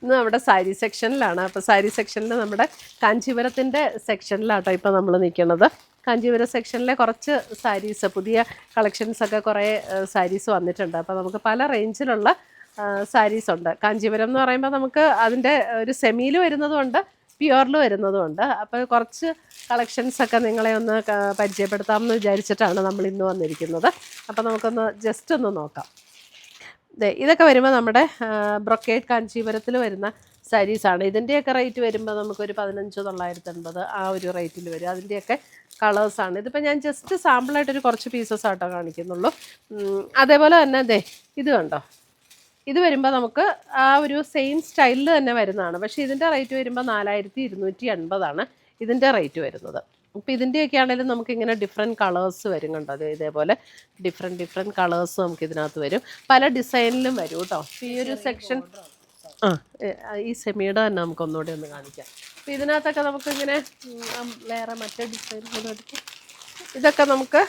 ഇന്ന് നമ്മുടെ സാരി സെക്ഷനിലാണ്. അപ്പോൾ സാരി സെക്ഷനിൽ നമ്മുടെ കാഞ്ചീപുരത്തിൻ്റെ സെക്ഷനിലാട്ടോ ഇപ്പോൾ നമ്മൾ നിൽക്കുന്നത്. കാഞ്ചീപുരം സെക്ഷനിലെ കുറച്ച് സാരീസ്, പുതിയ കളക്ഷൻസൊക്കെ കുറേ സാരീസ് വന്നിട്ടുണ്ട്. അപ്പോൾ നമുക്ക് പല റേഞ്ചിലുള്ള സാരീസ് ഉണ്ട്. കാഞ്ചീപുരം എന്ന് പറയുമ്പോൾ നമുക്ക് അതിൻ്റെ ഒരു സെമിയിൽ വരുന്നതുമുണ്ട്, പ്യുവറിൽ വരുന്നതുമുണ്ട്. അപ്പോൾ കുറച്ച് കളക്ഷൻസൊക്കെ നിങ്ങളെ ഒന്ന് പരിചയപ്പെടുത്താമെന്ന് വിചാരിച്ചിട്ടാണ് നമ്മൾ ഇന്ന് വന്നിരിക്കുന്നത്. അപ്പോൾ നമുക്കൊന്ന് ജസ്റ്റ് ഒന്ന് നോക്കാം. ഇതൊക്കെ വരുമ്പോൾ നമ്മുടെ ബ്രൊക്കേഡ് കാഞ്ചീപുരത്തിൽ വരുന്ന സാരീസാണ്. ഇതിൻ്റെയൊക്കെ റേറ്റ് വരുമ്പോൾ നമുക്കൊരു 15,980 ആ ഒരു റേറ്റിൽ വരും. അതിൻ്റെയൊക്കെ കളേഴ്സാണ്. ഇതിപ്പോൾ ഞാൻ ജസ്റ്റ് സാമ്പിളായിട്ടൊരു കുറച്ച് പീസസ് ആട്ടോ കാണിക്കുന്നുള്ളൂ. അതേപോലെ തന്നെ ഇത് കണ്ടോ, ഇത് വരുമ്പോൾ നമുക്ക് ആ ഒരു സെയിം സ്റ്റൈലിൽ തന്നെ വരുന്നതാണ്. പക്ഷേ ഇതിൻ്റെ റേറ്റ് വരുമ്പോൾ 4,280 ഇതിൻ്റെ റേറ്റ് വരുന്നത്. അപ്പോൾ ഇതിൻ്റെയൊക്കെ ആണെങ്കിലും നമുക്കിങ്ങനെ ഡിഫറെൻറ്റ് കളേഴ്സ് വരും കണ്ടോ. അതേപോലെ ഡിഫറെൻറ്റ് കളേഴ്സ് നമുക്ക് ഇതിനകത്ത് വരും. പല ഡിസൈനിലും വരും കേട്ടോ. ഈ ഒരു സെക്ഷൻ ഈ സെമിയുടെ തന്നെ നമുക്കൊന്നുകൂടി ഒന്ന് കാണിക്കാം. അപ്പോൾ ഇതിനകത്തൊക്കെ നമുക്കിങ്ങനെ വേറെ മറ്റേ ഡിസൈൻ എടുക്കും. ഇതൊക്കെ നമുക്ക്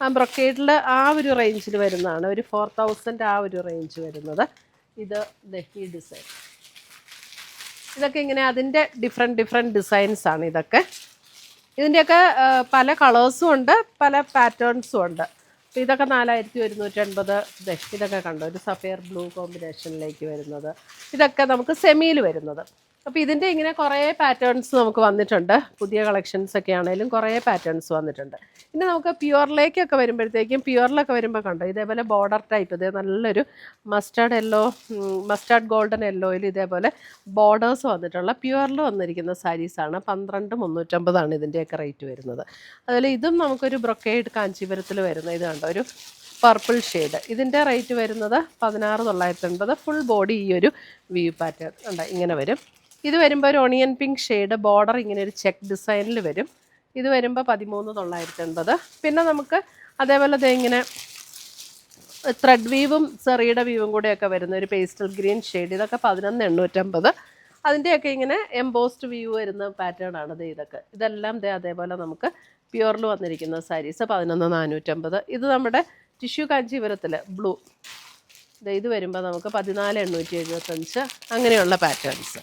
ബ്രൊക്കേഡിൽ ആ ഒരു റേഞ്ചിൽ വരുന്നതാണ്. ഒരു 4,000 ആ ഒരു റേഞ്ച് വരുന്നത്. ഇത് ഈ ഡിസൈൻ, ഇതൊക്കെ ഇങ്ങനെ അതിൻ്റെ ഡിഫറെൻറ്റ് ഡിസൈൻസാണ് ഇതൊക്കെ. ഇതിൻ്റെയൊക്കെ പല കളേഴ്സും ഉണ്ട്, പല പാറ്റേൺസും ഉണ്ട്. അപ്പോൾ ഇതൊക്കെ 4,180. ഇതൊക്കെ കണ്ടോ, ഒരു സഫയർ ബ്ലൂ കോമ്പിനേഷനിലേക്ക് വരുന്നത്. ഇതൊക്കെ നമുക്ക് സെമിയിൽ വരുന്നത്. അപ്പോൾ ഇതിൻ്റെ ഇങ്ങനെ കുറേ പാറ്റേൺസ് നമുക്ക് വന്നിട്ടുണ്ട്. പുതിയ കളക്ഷൻസൊക്കെ ആണെങ്കിലും കുറേ പാറ്റേൺസ് വന്നിട്ടുണ്ട്. ഇനി നമുക്ക് പ്യുവറിലേക്കൊക്കെ വരുമ്പോഴത്തേക്കും, പ്യുവറിലൊക്കെ വരുമ്പോൾ കണ്ടോ ഇതേപോലെ ബോർഡർ ടൈപ്പ്, ഇതേ നല്ലൊരു മസ്റ്റാർഡ് ഗോൾഡൻ യെല്ലോയിൽ ഇതേപോലെ ബോർഡേഴ്സ് വന്നിട്ടുള്ള പ്യുവറിൽ വന്നിരിക്കുന്ന സാരീസാണ്. 12,350 ഇതിൻ്റെയൊക്കെ റേറ്റ് വരുന്നത്. അതുപോലെ ഇതും നമുക്കൊരു ബ്രൊക്കേഡ് കാഞ്ചീപുരത്തിൽ വരുന്ന ഇത് കണ്ടോ, ഒരു പർപ്പിൾ ഷെയ്ഡ്. ഇതിൻ്റെ റേറ്റ് വരുന്നത് 16,980. ഫുൾ ബോഡി ഈ ഒരു വീവ് പാറ്റേൺ ഉണ്ട്, ഇങ്ങനെ വരും. ഇത് വരുമ്പോൾ ഒരു ഓണിയൻ പിങ്ക് ഷെയ്ഡ്, ബോർഡർ ഇങ്ങനെ ഒരു ചെക്ക് ഡിസൈനിൽ വരും. ഇത് വരുമ്പോൾ 13,980. പിന്നെ നമുക്ക് അതേപോലെ ഇങ്ങനെ ത്രെഡ് വീവും സെറിയുടെ വീവും കൂടെയൊക്കെ വരുന്ന ഒരു പേസ്റ്റൽ ഗ്രീൻ ഷെയ്ഡ്. ഇതൊക്കെ 11,850. അതിൻ്റെയൊക്കെ ഇങ്ങനെ എംബോസ്ഡ് വ്യൂ വരുന്ന പാറ്റേൺ ആണ് ഇതൊക്കെ. ഇതെല്ലാം അതേപോലെ നമുക്ക് പ്യുവറിൽ വന്നിരിക്കുന്ന സാരീസ് 11,450. ഇത് നമ്മുടെ ടിഷ്യൂ കാഞ്ചീപുരത്തിൽ ബ്ലൂ, ഇത് വരുമ്പോൾ നമുക്ക് 14,875. അങ്ങനെയുള്ള പാറ്റേൺസ്.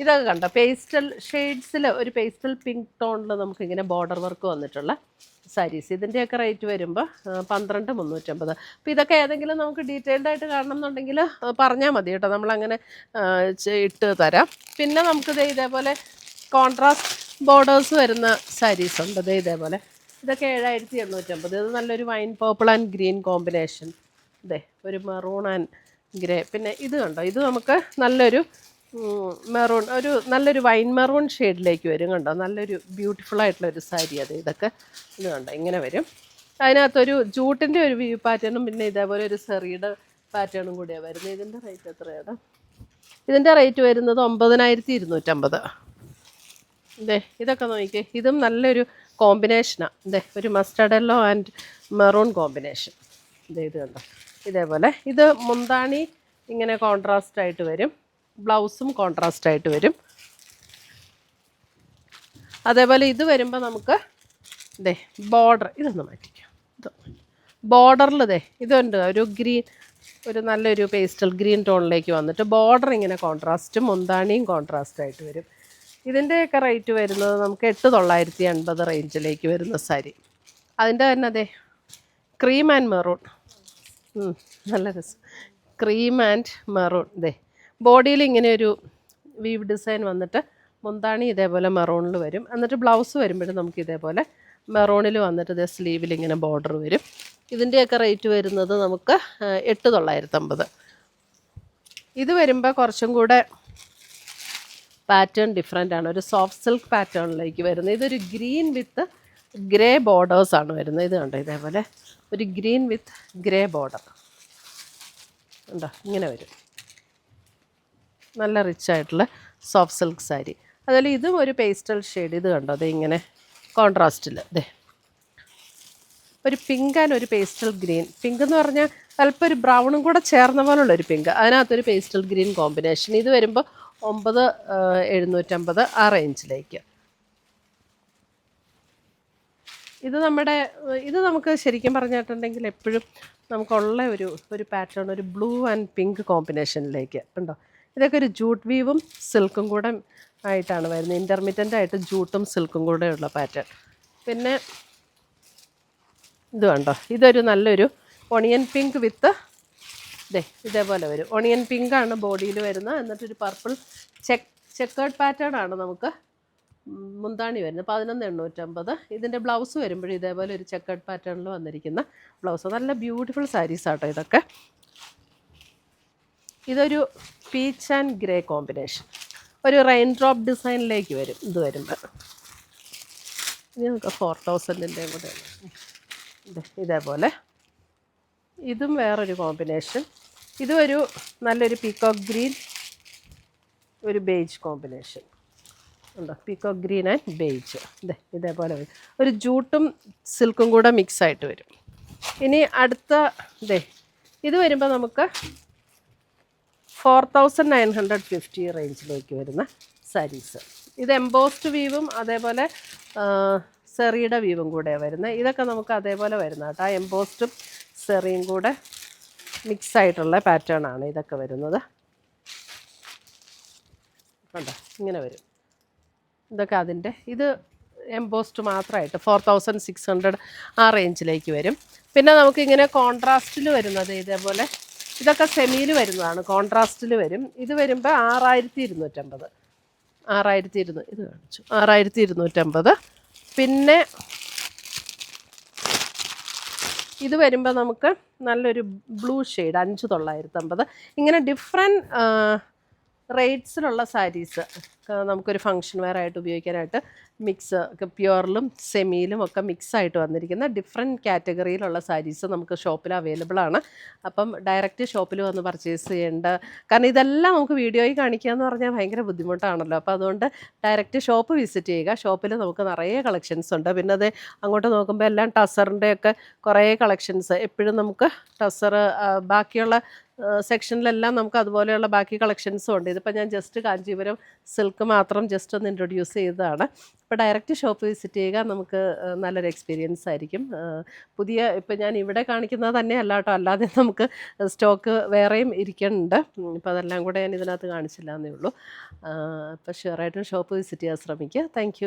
ഇതൊക്കെ കണ്ടോ, പേസ്റ്റൽ ഷെയ്ഡ്സിൽ ഒരു പേസ്റ്റൽ പിങ്ക് ടോണിൽ നമുക്കിങ്ങനെ ബോർഡർ വർക്ക് വന്നിട്ടുള്ള സാരീസ്. ഇതിൻ്റെയൊക്കെ റേറ്റ് വരുമ്പോൾ 12,350. അപ്പോൾ ഇതൊക്കെ ഏതെങ്കിലും നമുക്ക് ഡീറ്റെയിൽഡ് ആയിട്ട് കാണണം എന്നുണ്ടെങ്കിൽ പറഞ്ഞാൽ മതി കേട്ടോ, നമ്മളങ്ങനെ ഇട്ട് തരാം. പിന്നെ നമുക്കിത് ഇതേപോലെ കോൺട്രാസ്റ്റ് ബോർഡേഴ്സ് വരുന്ന സാരീസ് ഉണ്ട്. ഇതേപോലെ ഇതൊക്കെ 7,850. ഇത് നല്ലൊരു wine purple and green combination. ഒരു മെറൂൺ ആൻഡ് ഗ്രേ. പിന്നെ ഇത് കണ്ടോ, ഇത് നമുക്ക് നല്ലൊരു മെറൂൺ, ഒരു നല്ലൊരു വൈൻ മെറൂൺ ഷെയ്ഡിലേക്ക് വരും കണ്ടോ. നല്ലൊരു ബ്യൂട്ടിഫുൾ ആയിട്ടുള്ളൊരു സാരി. ഇതൊക്കെ ഇത് കണ്ടോ ഇങ്ങനെ വരും. അതിനകത്തൊരു ജൂട്ടിൻ്റെ ഒരു വ്യൂ പാറ്റേണും പിന്നെ ഇതേപോലെ ഒരു സെറിയുടെ പാറ്റേണും കൂടിയാണ് വരുന്നത്. ഇതിൻ്റെ റേറ്റ് എത്രയാണ്? ഇതിൻ്റെ റേറ്റ് വരുന്നത് 9,250. ഇതൊക്കെ നോക്കിക്കേ, ഇതും നല്ലൊരു കോമ്പിനേഷനാണ്. ഒരു mustard yellow and maroon combination. ഇത് കണ്ടോ ഇതേപോലെ. ഇത് മുന്താണി ഇങ്ങനെ കോൺട്രാസ്റ്റ് ആയിട്ട് വരും, ബ്ലൗസും കോൺട്രാസ്റ്റ് ആയിട്ട് വരും. അതേപോലെ ഇത് വരുമ്പോൾ നമുക്ക് ബോർഡർ ഇതൊന്ന് മാറ്റിക്കാം. ബോർഡറിൽ ഇതുണ്ട് ഒരു ഗ്രീൻ, ഒരു നല്ലൊരു പേസ്റ്റൽ ഗ്രീൻ ടോണിലേക്ക് വന്നിട്ട് ബോർഡർ ഇങ്ങനെ കോൺട്രാസ്റ്റും മുന്താണിയും കോൺട്രാസ്റ്റ് ആയിട്ട് വരും. ഇതിൻ്റെയൊക്കെ റേറ്റ് വരുന്നത് നമുക്ക് 8,980 റേഞ്ചിലേക്ക് വരുന്ന സാരി. അതിൻ്റെ തന്നെ ക്രീം ആൻഡ് മെറൂൺ, നല്ല രസം. Cream and maroon. ബോഡിയിൽ ഇങ്ങനെ ഒരു വീവ് ഡിസൈൻ വന്നിട്ട് മുന്താണി ഇതേപോലെ മെറൂണിൽ വരും. എന്നിട്ട് ബ്ലൗസ് വരുമ്പോഴും നമുക്ക് ഇതേപോലെ മെറൂണിൽ വന്നിട്ട് സ്ലീവിൽ ഇങ്ങനെ ബോർഡർ വരും. ഇതിൻ്റെയൊക്കെ റേറ്റ് വരുന്നത് നമുക്ക് 8,950. ഇത് വരുമ്പോൾ കുറച്ചും കൂടെ പാറ്റേൺ ഡിഫറെൻ്റ് ആണ്. ഒരു സോഫ്റ്റ് സിൽക്ക് പാറ്റേണിലേക്ക് വരുന്നത്. ഇതൊരു ഗ്രീൻ വിത്ത് ഗ്രേ ബോർഡേഴ്സാണ് വരുന്നത്. ഇത് കണ്ടോ ഇതേപോലെ ഒരു ഗ്രീൻ വിത്ത് ഗ്രേ ബോർഡർ ഉണ്ടോ, ഇങ്ങനെ വരും. നല്ല റിച്ച് ആയിട്ടുള്ള സോഫ്റ്റ് സിൽക്ക് സാരി. അതുപോലെ ഇതും ഒരു പേസ്റ്റൽ ഷെയ്ഡ്. ഇത് കണ്ടോ ഇങ്ങനെ കോൺട്രാസ്റ്റിൽ ഒരു പിങ്ക് ആൻഡ് ഒരു പേസ്റ്റൽ ഗ്രീൻ. പിങ്ക് എന്ന് പറഞ്ഞാൽ അല്പം ഒരു ബ്രൗണും കൂടെ ചേർന്ന പോലുള്ളൊരു പിങ്ക്, അതിനകത്തൊരു പേസ്റ്റൽ ഗ്രീൻ കോമ്പിനേഷൻ. ഇത് വരുമ്പോൾ 9,750 ആ റേഞ്ചിലേക്ക്. ഇത് നമുക്ക് ശരിക്കും പറഞ്ഞിട്ടുണ്ടെങ്കിൽ എപ്പോഴും നമുക്കുള്ള ഒരു പാറ്റേൺ, ഒരു ബ്ലൂ ആൻഡ് പിങ്ക് കോമ്പിനേഷനിലേക്ക് ഉണ്ടോ. ഇതൊക്കെ ഒരു ജൂട്ട് വീവും സിൽക്കും കൂടെ ആയിട്ടാണ് വരുന്നത്. ഇൻ്റർമീഡിയൻ്റ് ആയിട്ട് ജൂട്ടും സിൽക്കും കൂടെ ഉള്ള പാറ്റേൺ. പിന്നെ ഇത് കണ്ടോ, ഇതൊരു നല്ലൊരു ഒണിയൻ പിങ്ക് വിത്ത് ഇതേപോലെ വരും. ഒണിയൻ പിങ്കാണ് ബോഡിയിൽ വരുന്നത്. എന്നിട്ടൊരു പർപ്പിൾ ചെക്കേർഡ് പാറ്റേൺ ആണ് നമുക്ക് മുന്താണി വരുന്നത്. 11,850. ഇതിൻ്റെ ബ്ലൗസ് വരുമ്പോഴും ഇതേപോലെ ഒരു ചെക്കേർഡ് പാറ്റേണിൽ വന്നിരിക്കുന്ന ബ്ലൗസ്. നല്ല ബ്യൂട്ടിഫുൾ സാരീസ് ആട്ടോ ഇതൊക്കെ. ഇതൊരു പീച്ച് ആൻഡ് ഗ്രേ കോമ്പിനേഷൻ, ഒരു റെയിൻ ഡ്രോപ്പ് ഡിസൈനിലേക്ക് വരും ഇത് വരുമ്പോൾ. ഇനി നമുക്ക് 4,000-ൻ്റെ കൂടെ ഇതേപോലെ. ഇതും വേറൊരു കോമ്പിനേഷൻ. ഇതും ഒരു നല്ലൊരു പീക്കോക്ക് ഗ്രീൻ, ഒരു ബേജ് കോമ്പിനേഷൻ ഉണ്ടോ, പീക്കോക്ക് ഗ്രീൻ ആൻഡ് ബേജ്. ഇതേപോലെ വരും. ഒരു ജൂട്ടും സിൽക്കും കൂടെ മിക്സ് ആയിട്ട് വരും. ഇനി അടുത്ത ഇത് വരുമ്പോൾ നമുക്ക് 4,950 റേഞ്ചിലേക്ക് വരുന്ന സാരീസ്. ഇത് എംബോസ്ഡ് വീവും അതേപോലെ സെറിയുടെ വീവും കൂടെയാണ് വരുന്നത്. ഇതൊക്കെ നമുക്ക് അതേപോലെ വരുന്ന കേട്ടോ. ആ എംബോസ്ഡും സെറിയും കൂടെ മിക്സ് ആയിട്ടുള്ള പാറ്റേൺ ആണ് ഇതൊക്കെ വരുന്നത്. കണ്ടോ, ഇങ്ങനെ വരും. ഇതൊക്കെ അതിൻ്റെ ഇത് എംബോസ്ഡ് മാത്രമായിട്ട് 4,600 ആ റേഞ്ചിലേക്ക് വരും. പിന്നെ നമുക്കിങ്ങനെ കോൺട്രാസ്റ്റിൽ വരുന്നത് ഇതേപോലെ, ഇതൊക്കെ സെമിയിൽ വരുന്നതാണ്, കോൺട്രാസ്റ്റിൽ വരും. ഇത് വരുമ്പോൾ 6,250. 6,200 ഇത് കാണിച്ചു, 6,250. പിന്നെ ഇത് വരുമ്പോൾ നമുക്ക് നല്ലൊരു ബ്ലൂ ഷെയ്ഡ് 5,950. ഇങ്ങനെ ഡിഫറെൻറ്റ് റേറ്റ്സിലുള്ള സാരീസ് നമുക്കൊരു ഫങ്ഷൻ വെയർ ആയിട്ട് ഉപയോഗിക്കാനായിട്ട് മിക്സ്, പ്യുവറിലും സെമിയിലും ഒക്കെ മിക്സായിട്ട് വന്നിരിക്കുന്ന ഡിഫറെൻറ്റ് കാറ്റഗറിയിലുള്ള സാരീസ് നമുക്ക് ഷോപ്പിൽ അവൈലബിൾ ആണ്. അപ്പം ഡയറക്റ്റ് ഷോപ്പിൽ വന്ന് പർച്ചേസ് ചെയ്യേണ്ട, കാരണം ഇതെല്ലാം നമുക്ക് വീഡിയോയിൽ കാണിക്കുക എന്ന് പറഞ്ഞാൽ ഭയങ്കര ബുദ്ധിമുട്ടാണല്ലോ. അപ്പോൾ അതുകൊണ്ട് ഡയറക്റ്റ് ഷോപ്പ് വിസിറ്റ് ചെയ്യുക. ഷോപ്പിൽ നമുക്ക് നിറയെ കളക്ഷൻസ് ഉണ്ട്. പിന്നെ അത് അങ്ങോട്ട് നോക്കുമ്പോൾ എല്ലാം ടസറിൻ്റെയൊക്കെ കുറേ കളക്ഷൻസ് എപ്പോഴും നമുക്ക് ടസർ ബാക്കിയുള്ള സെക്ഷനിലെല്ലാം നമുക്ക് അതുപോലെയുള്ള ബാക്കി കളക്ഷൻസും ഉണ്ട്. ഇതിപ്പോൾ ഞാൻ ജസ്റ്റ് കാഞ്ചീപുരം സിൽക്ക് മാത്രം ജസ്റ്റ് ഒന്ന് ഇൻട്രൊഡ്യൂസ് ചെയ്തതാണ്. ഇപ്പോൾ ഡയറക്റ്റ് ഷോപ്പ് വിസിറ്റ് ചെയ്യുക, നമുക്ക് നല്ലൊരു എക്സ്പീരിയൻസ് ആയിരിക്കും. പുതിയ ഇപ്പോൾ ഞാൻ ഇവിടെ കാണിക്കുന്നത് തന്നെ അല്ല കേട്ടോ, അല്ലാതെ നമുക്ക് സ്റ്റോക്ക് വേറെയും ഇരിക്കുന്നുണ്ട്. ഇപ്പോൾ അതെല്ലാം കൂടെ ഞാൻ ഇതിനകത്ത് കാണിച്ചില്ല എന്നേ ഉള്ളൂ. അപ്പോൾ ഷുവറായിട്ടും ഷോപ്പ് വിസിറ്റ് ചെയ്യാൻ ശ്രമിക്കുക. താങ്ക്